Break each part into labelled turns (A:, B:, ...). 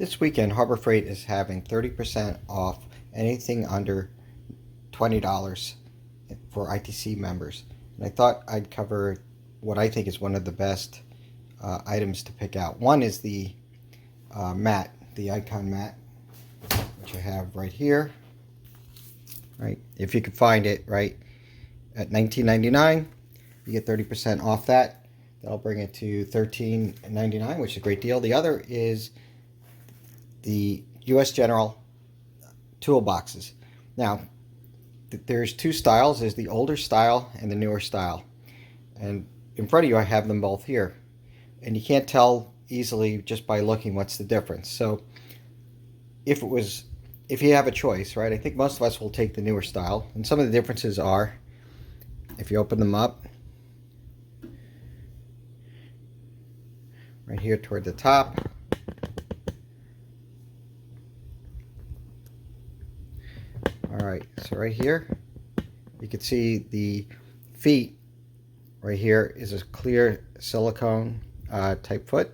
A: This weekend, Harbor Freight is having 30% off anything under $20 for ITC members. And I thought I'd cover what I think is one of the best items to pick out. One is the mat, the icon mat, which I have right here. Right, if you can find it, right, at $19.99, you get 30% off that. That'll bring it to $13.99, which is a great deal. The other is the US General toolboxes. Now, there's two styles. There's the older style and the newer style. And in front of you, I have them both here. And you can't tell easily just by looking what's the difference. So if you have a choice, right, I think most of us will take the newer style. And some of the differences are, if you open them up, right here toward the top, all right, so right here you can see the feet. Right here is a clear silicone type foot,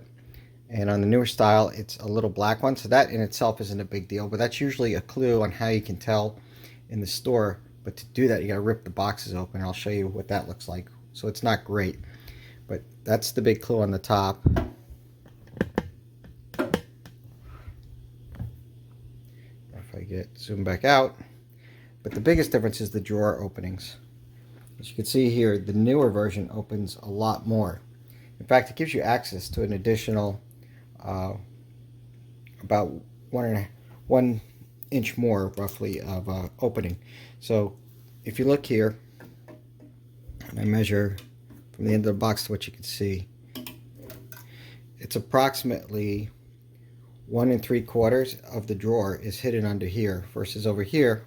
A: and on the newer style it's a little black one. So that in itself isn't a big deal, but that's usually a clue on how you can tell in the store. But to do that, you got to rip the boxes open. I'll show you what that looks like. So it's not great, but that's the big clue on the top. If I get zoom back out, but the biggest difference is the drawer openings. As you can see here, the newer version opens a lot more. In fact, it gives you access to an additional about 1 inch more roughly of opening. So if you look here, and I measure from the end of the box to what you can see, it's approximately 1 3/4 of the drawer is hidden under here, versus over here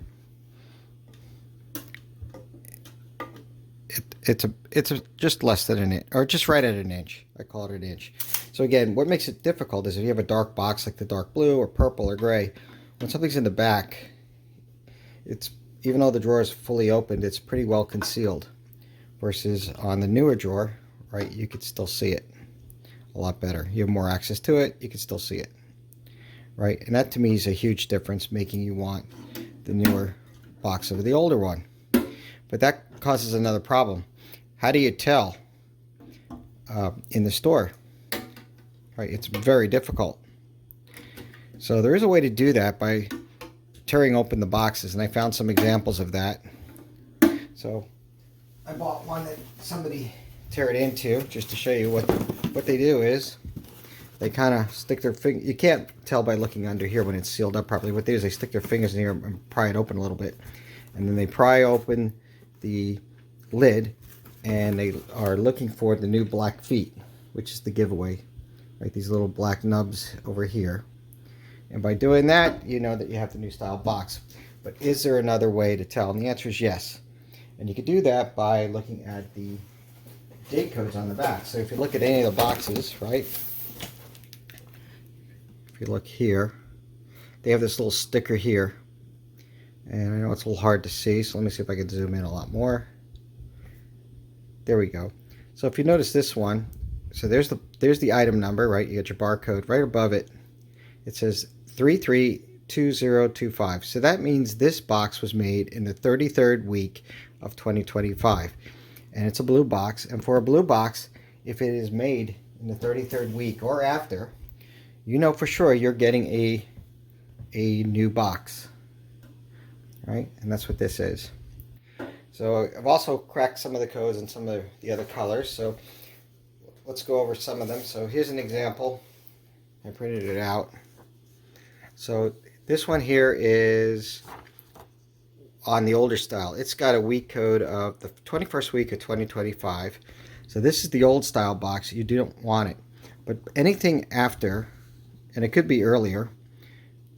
A: it's just less than an inch, or just right at an inch. I call it an inch. So again, what makes it difficult is if you have a dark box like the dark blue or purple or gray, when something's in the back, it's, even though the drawer is fully opened, it's pretty well concealed. Versus on the newer drawer, right, you could still see it a lot better. You have more access to it, you can still see it, right? And that to me is a huge difference, making you want the newer box over the older one. But that causes another problem. How do you tell in the store? Right, it's very difficult. So there is a way to do that by tearing open the boxes, and I found some examples of that. So I bought one that somebody tear it into, just to show you what they do is they kind of stick their finger. You can't tell by looking under here when it's sealed up properly. What they do is they stick their fingers in here and pry it open a little bit, and then they pry open the lid, and they are looking for the new black feet, which is the giveaway, right? These little black nubs over here. And by doing that, you know that you have the new style box. But is there another way to tell? And the answer is yes. And you can do that by looking at the date codes on the back. So if you look at any of the boxes, right? If you look here, they have this little sticker here. And I know it's a little hard to see, so let me see if I can zoom in a lot more. There we go. So if you notice this one, so there's the item number, right? You got your barcode right above it. It says 332025. So that means this box was made in the 33rd week of 2025. And it's a blue box. And for a blue box, if it is made in the 33rd week or after, you know for sure you're getting a new box. Right? And that's what this is. So I've also cracked some of the codes and some of the other colors. So let's go over some of them. So here's an example. I printed it out. So this one here is on the older style. It's got a week code of the 21st week of 2025. So this is the old style box. You don't want it. But anything after, and it could be earlier,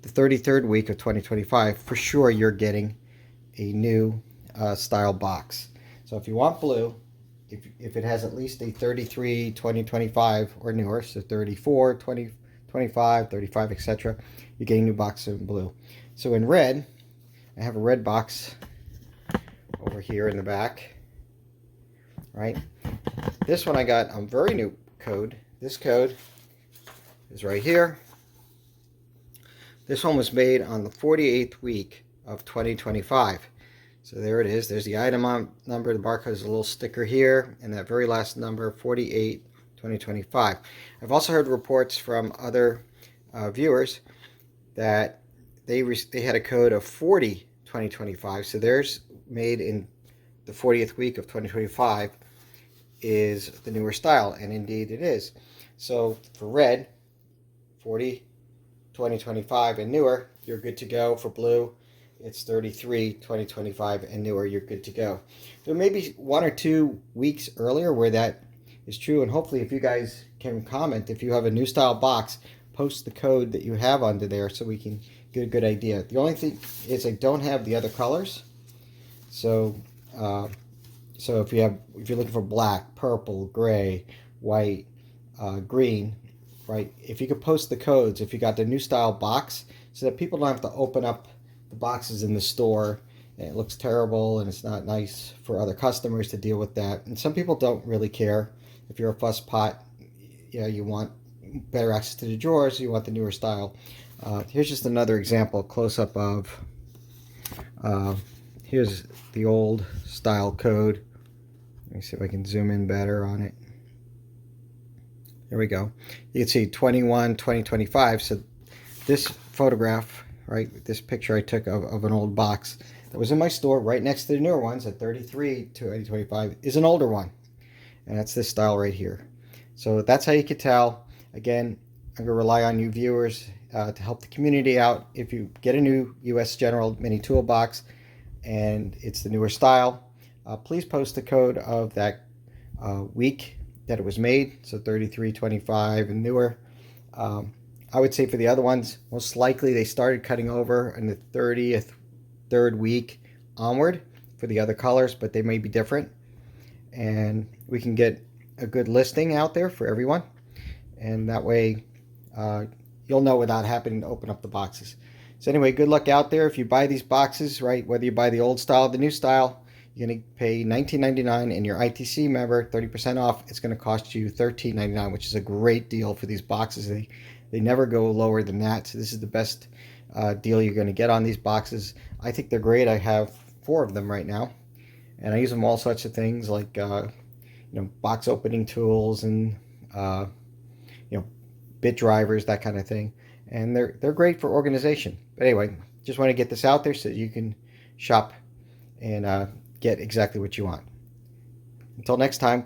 A: the 33rd week of 2025, for sure you're getting a new style box. So if you want blue, if it has at least a 33 2025 or newer, so 34 2025 35, etc., you're getting a new box in blue. So in red, I have a red box over here in the back, right? This one I got a very new code. This code is right here. This one was made on the 48th week of 2025. So there it is. There's the item number. The barcode is a little sticker here, and that very last number, 48, 2025. I've also heard reports from other viewers that they had a code of 40, 2025. So theirs, made in the 40th week of 2025, is the newer style, and indeed it is. So for red, 40, 2025 and newer, you're good to go. For blue, it's 33, 2025 and newer, you're good to go. There may be 1 or 2 weeks earlier where that is true, and hopefully if you guys can comment, if you have a new style box, post the code that you have under there so we can get a good idea. The only thing is I don't have the other colors, so if you're looking for black, purple, gray, white, green, right? If you could post the codes, if you got the new style box, so that people don't have to open up the boxes in the store and it looks terrible and it's not nice for other customers to deal with that. And some people don't really care. If you're a fuss pot, you want better access to the drawers, you want the newer style. Here's just another example, close up of, here's the old style code. Let me see if I can zoom in better on it. There we go. You can see 21, 2025. So this photograph, right, this picture I took of an old box that was in my store right next to the newer ones at 33, 2025, is an older one. And that's this style right here. So that's how you can tell. Again, I'm going to rely on you viewers to help the community out. If you get a new US General Mini Toolbox and it's the newer style, please post the code of that week that it was made, so 33, 25 and newer. I would say for the other ones, most likely they started cutting over in the 33rd week onward for the other colors, but they may be different. And we can get a good listing out there for everyone, and that way you'll know without having to open up the boxes. So anyway, good luck out there. If you buy these boxes, right, whether you buy the old style or the new style, you're going to pay $19.99, and your ITC member, 30% off, it's going to cost you $13.99, which is a great deal for these boxes. They never go lower than that. So this is the best deal you're going to get on these boxes. I think they're great. I have 4 of them right now, and I use them all sorts of things like box opening tools and bit drivers, that kind of thing. And they're great for organization. But anyway, just want to get this out there so that you can shop and get exactly what you want. Until next time.